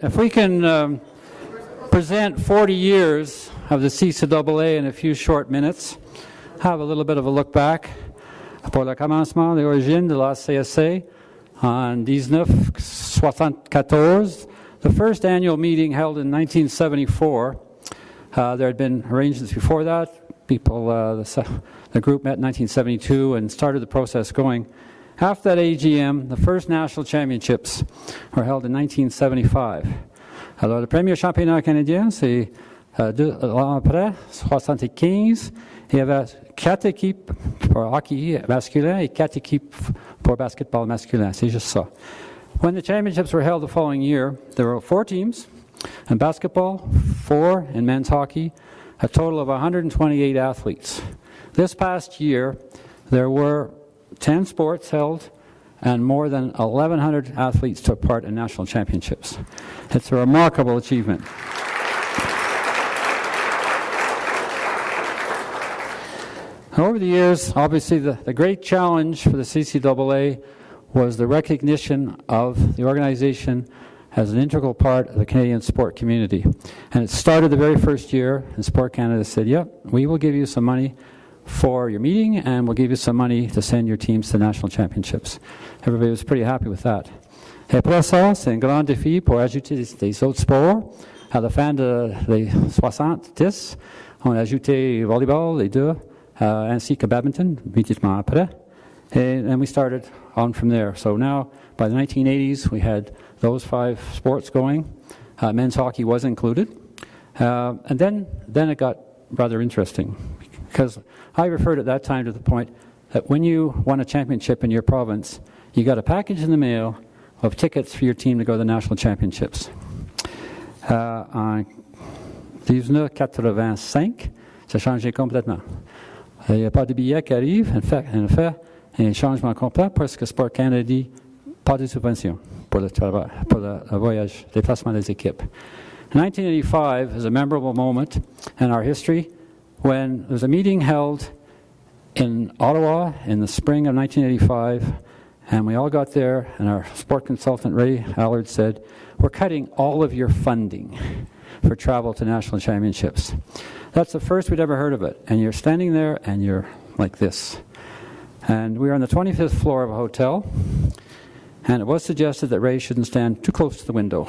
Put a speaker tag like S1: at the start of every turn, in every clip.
S1: if we can present 40 years of the CCAA in a few short minutes, have a little bit of a look back. Pour le commencement des origines de la CSA en 1974, the first annual meeting held in 1974. There had been arrangements before that. The group met in 1972 and started the process going. After that AGM, the first national championships were held in 1975. Alors, le premier championnat canadien, c'est après 75. Il y avait 4 équipes pour hockey masculin et 4 équipes pour basketball masculin. C'est juste ça. When the championships were held the following year, there were 4 teams in basketball, 4 in men's hockey, a total of 128 athletes. This past year, there were 10 sports held, and more than 1,100 athletes took part in national championships. It's a remarkable achievement. Over the years, obviously, the great challenge for the CCAA was the recognition of the organization as an integral part of the Canadian sport community. And it started the very first year, and Sport Canada said, yep, we will give you some money for your meeting, and we'll give you some money to send your teams to national championships. Everybody was pretty happy with that. Et après ça, c'est un grand défi pour ajouter des autres sports. À la fin des 70, on a ajouté volleyball, les deux, ainsi que badminton, immédiatement après. And we started on from there. So now, by the 1980s, we had those 5 sports going. Men's hockey was included. And then it got rather interesting, because I referred at that time to the point that when you won a championship in your province, you got a package in the mail of tickets for your team to go to the national championships. En 1985, ça a changé complètement. Il n'y a pas de billets qui arrivent. En fait, un changement complet parce que Sport Canada dit pas de subvention pour le travail, pour le voyage, déplacement des équipes. 1985 is a memorable moment in our history when there was a meeting held in Ottawa in the spring of 1985, and we all got there, and our sport consultant, Ray Allard, said, we're cutting all of your funding for travel to national championships. That's the first we'd ever heard of it, and you're standing there, and you're like this. And we were on the 25th floor of a hotel, and it was suggested that Ray shouldn't stand too close to the window.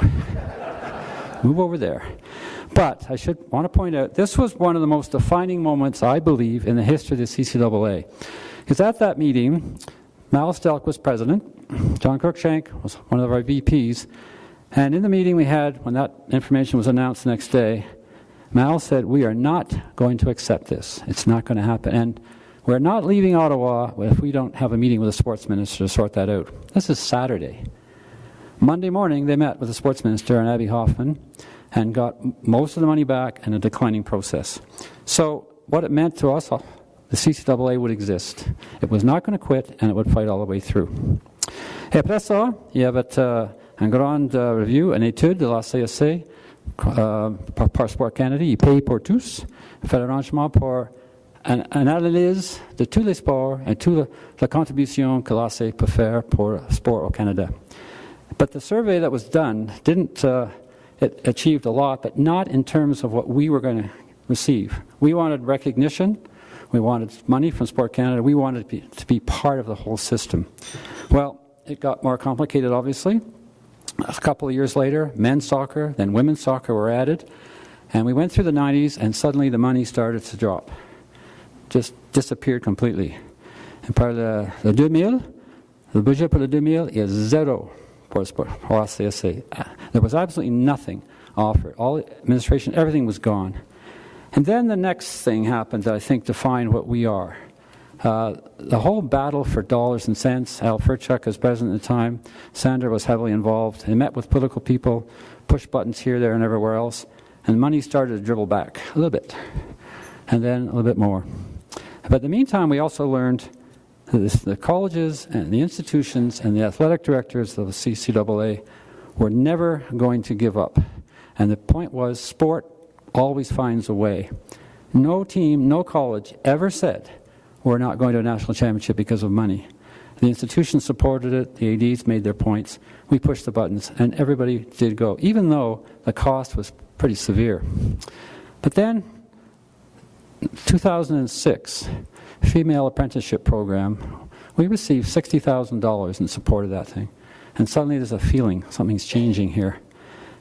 S1: Move over there. But I should want to point out, this was one of the most defining moments, I believe, in the history of the CCAA. Because at that meeting, Mal Stelk was president, John Cruikshank was one of our VPs, and in the meeting we had, when that information was announced the next day, Mal said, we are not going to accept this. It's not going to happen. And we're not leaving Ottawa if we don't have a meeting with the sports minister to sort that out. This is Saturday. Monday morning, they met with the sports minister and Abby Hoffman and got most of the money back in a declining process. So what it meant to us, the CCAA would exist. It was not going to quit, and it would fight all the way through. Et après ça, il y avait une grande review, une étude de la CSA par Sport Canada. Ils payent pour tous. Ils font l'arrangement pour une analyse de tous les sports et toute la contribution que l'AC peut faire pour le sport au Canada. But the survey that was done it achieved a lot, but not in terms of what we were going to receive. We wanted recognition. We wanted money from Sport Canada. We wanted to be part of the whole system. Well, it got more complicated, obviously. A couple of years later, men's soccer, then women's soccer were added. And we went through the 90s, and suddenly the money started to drop. Just disappeared completely. And par le 2000, le budget pour le 2000 is zero for la CSA. There was absolutely nothing offered. All administration, everything was gone. And then the next thing happened that I think defined what we are. The whole battle for dollars and cents, Al Furchuk as president at the time, Sandra was heavily involved. He met with political people, pushed buttons here, there, and everywhere else, and money started to dribble back a little bit, and then a little bit more. But in the meantime, we also learned that the colleges and the institutions and the athletic directors of the CCAA were never going to give up. And the point was, sport always finds a way. No team, no college ever said, we're not going to a national championship because of money. The institution supported it, the ADs made their points, we pushed the buttons, and everybody did go, even though the cost was pretty severe. But then, 2006, female apprenticeship program, we received $60,000 in support of that thing. And suddenly there's a feeling something's changing here.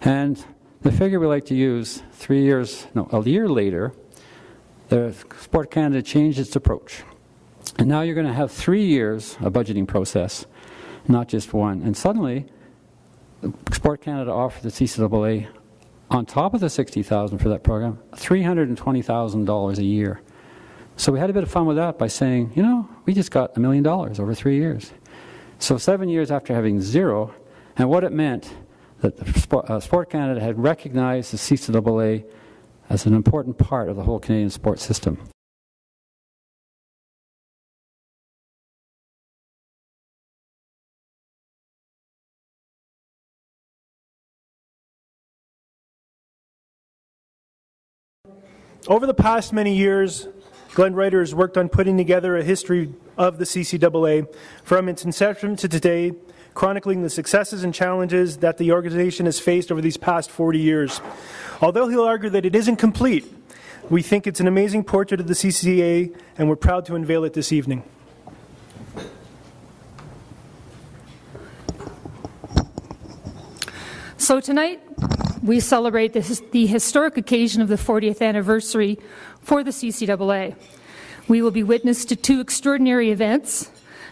S1: And the figure we like to use, a year later, the Sport Canada changed its approach. And now you're going to have 3 years of budgeting process, not just one. And suddenly, Sport Canada offered the CCAA, on top of the $60,000 for that program, $320,000 a year. So we had a bit of fun with that by saying, we just got $1 million over 3 years. So 7 years after having zero, and what it meant that the Sport Canada had recognized the CCAA as an important part of the whole Canadian sports system.
S2: Over the past many years, Glenn Ruiter has worked on putting together a history of the CCAA from its inception to today, chronicling the successes and challenges that the organization has faced over these past 40 years. Although he'll argue that it isn't complete, we think it's an amazing portrait of the CCAA, and we're proud to unveil it this evening.
S3: So tonight, we celebrate the historic occasion of the 40th anniversary for the CCAA. We will be witness to two extraordinary events,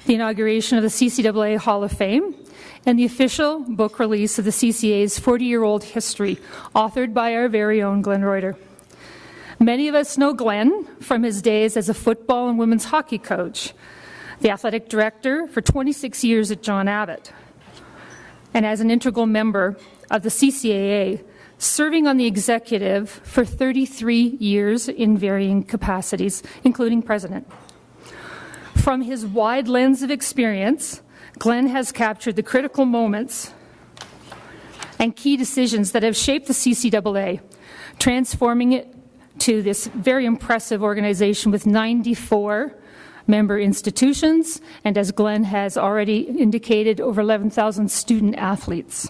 S3: the inauguration of the CCAA Hall of Fame and the official book release of the CCA's 40-year-old history, authored by our very own Glenn Ruiter. Many of us know Glenn from his days as a football and women's hockey coach, the athletic director for 26 years at John Abbott, and as an integral member of the CCAA, serving on the executive for 33 years in varying capacities, including president. From his wide lens of experience, Glenn has captured the critical moments and key decisions that have shaped the CCAA, transforming it to this very impressive organization with 94 member institutions, and as Glenn has already indicated, over 11,000 student athletes.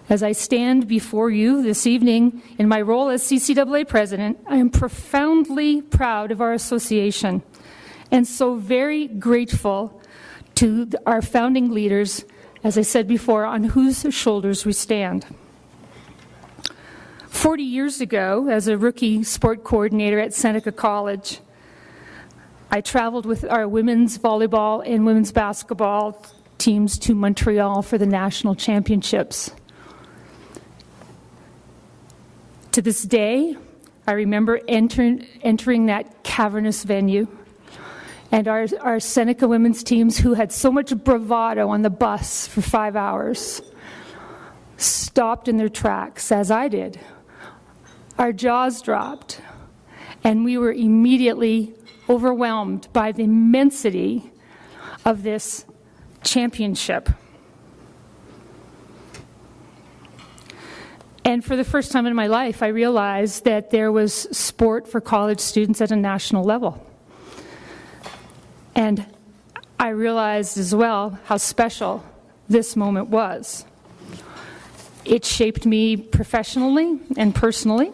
S3: As I stand before you this evening in my role as CCAA president, I am profoundly proud of our association and so very grateful to our founding leaders, as I said before, on whose shoulders we stand. 40 years ago, as a rookie sport coordinator at Seneca College, I traveled with our women's volleyball and women's basketball teams to Montreal for the national championships. To this day, I remember entering that cavernous venue, and our Seneca women's teams, who had so much bravado on the bus for 5 hours, stopped in their tracks, as I did. Our jaws dropped, and we were immediately overwhelmed by the immensity of this championship. And for the first time in my life, I realized that there was sport for college students at a national level. And I realized as well how special this moment was. It shaped me professionally and personally.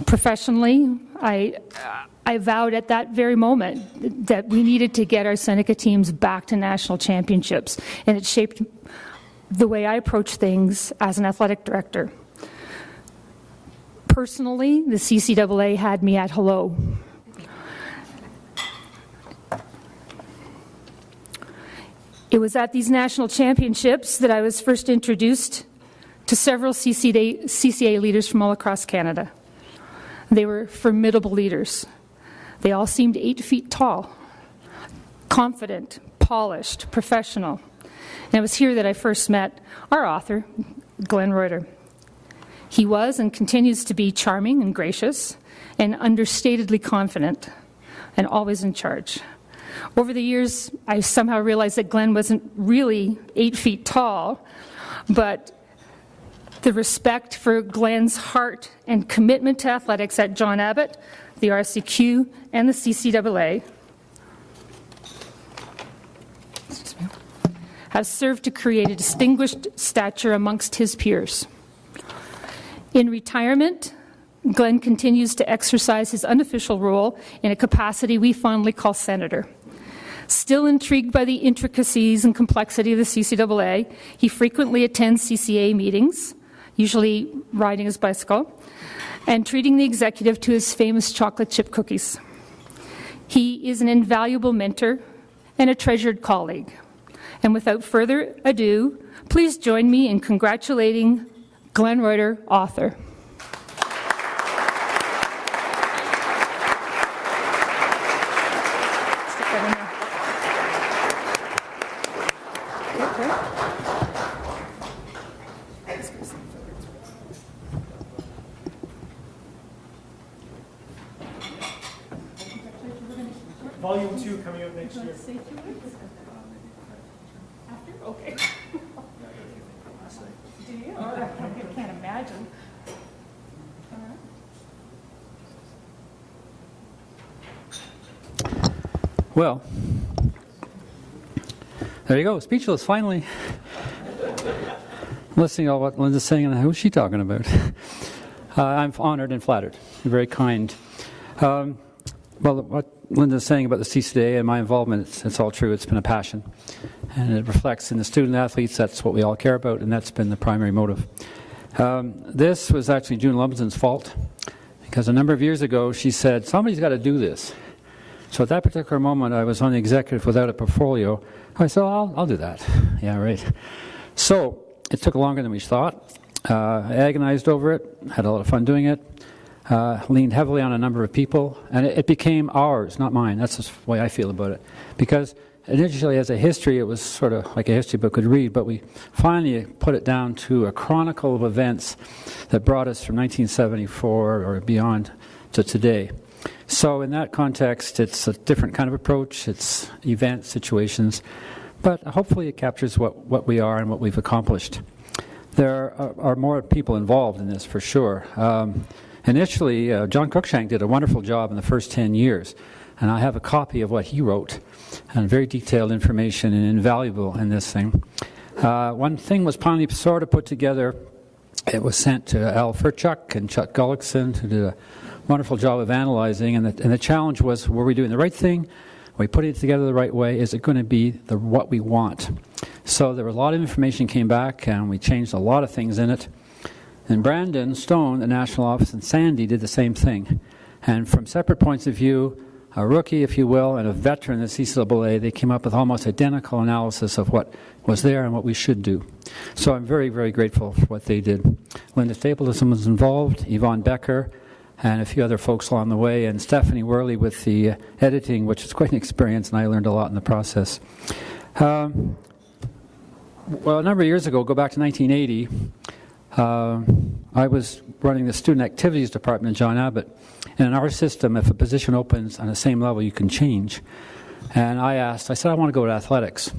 S3: Professionally, I vowed at that very moment that we needed to get our Seneca teams back to national championships, and it shaped the way I approach things as an athletic director. Personally, the CCAA had me at hello. It was at these national championships that I was first introduced to several CCAA leaders from all across Canada. They were formidable leaders. They all seemed 8 feet tall, confident, polished, professional. And it was here that I first met our author, Glenn Ruiter. He was and continues to be charming and gracious and understatedly confident and always in charge. Over the years, I somehow realized that Glenn wasn't really 8 feet tall, but the respect for Glenn's heart and commitment to athletics at John Abbott, the RCQ, and the CCAA has served to create a distinguished stature amongst his peers. In retirement, Glenn continues to exercise his unofficial role in a capacity we fondly call senator. Still intrigued by the intricacies and complexity of the CCAA, he frequently attends CCAA meetings, usually riding his bicycle, and treating the executive to his famous chocolate chip cookies. He is an invaluable mentor and a treasured colleague. And without further ado, please join me in congratulating Glenn Ruiter, author.
S2: Volume 2 coming out next year.
S3: Okay. Do you? I can't imagine.
S1: Well, there you go. Speechless, finally. Listening to what Linda's saying, and who's she talking about? I'm honored and flattered. You're very kind. Well, what Linda's saying about the CCAA and my involvement, it's all true. It's been a passion. And it reflects in the student athletes. That's what we all care about, and that's been the primary motive. This was actually June Lubinson's fault, because a number of years ago she said, somebody's got to do this. So at that particular moment, I was on the executive without a portfolio. I said, oh, I'll do that. Yeah, right. So it took longer than we thought. I agonized over it, had a lot of fun doing it, leaned heavily on a number of people, and it became ours, not mine. That's the way I feel about it. Because initially, as a history, it was sort of like a history book could read, but we finally put it down to a chronicle of events that brought us from 1974 or beyond to today. So in that context, it's a different kind of approach. It's event situations, but hopefully it captures what we are and what we've accomplished. There are more people involved in this for sure. Initially, John Cruikshank did a wonderful job in the first 10 years, and I have a copy of what he wrote, and very detailed information and invaluable in this thing. One thing was finally sort of put together. It was sent to Al Furchuk and Chuck Gullickson, who did a wonderful job of analyzing, and the challenge was, were we doing the right thing? Are we putting it together the right way? Is it going to be what we want? So there was a lot of information came back, and we changed a lot of things in it. And Brandon Stone, the national office, and Sandy did the same thing. And from separate points of view, a rookie, if you will, and a veteran in the CCAA, they came up with almost identical analysis of what was there and what we should do. So I'm very, very grateful for what they did. Linda Stapleton was involved, Yvonne Becker, and a few other folks along the way, and Stephanie Worley with the editing, which is quite an experience, and I learned a lot in the process. Well, a number of years ago, go back to 1980, I was running the student activities department at John Abbott. And in our system, if a position opens on the same level, you can change. And I said, I want to go to athletics.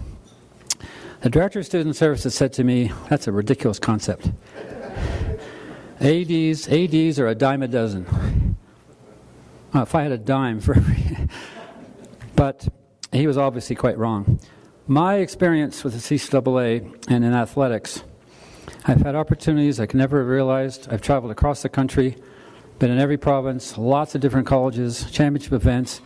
S1: The director of student services said to me, that's a ridiculous concept. ADs are a dime a dozen. If I had a dime for every... But he was obviously quite wrong. My experience with the CCAA and in athletics, I've had opportunities I could never have realized. I've traveled across the country, been in every province, lots of different colleges, championship events,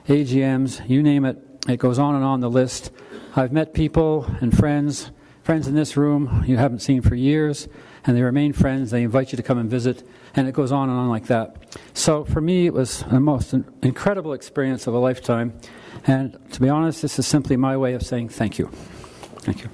S1: AGMs, you name it. It goes on the list. I've met people and friends in this room you haven't seen for years, and they remain friends. They invite you to come and visit, and it goes on like that. So for me, it was the most incredible experience of a lifetime. And to be honest, this is simply my way of saying thank you. Thank you.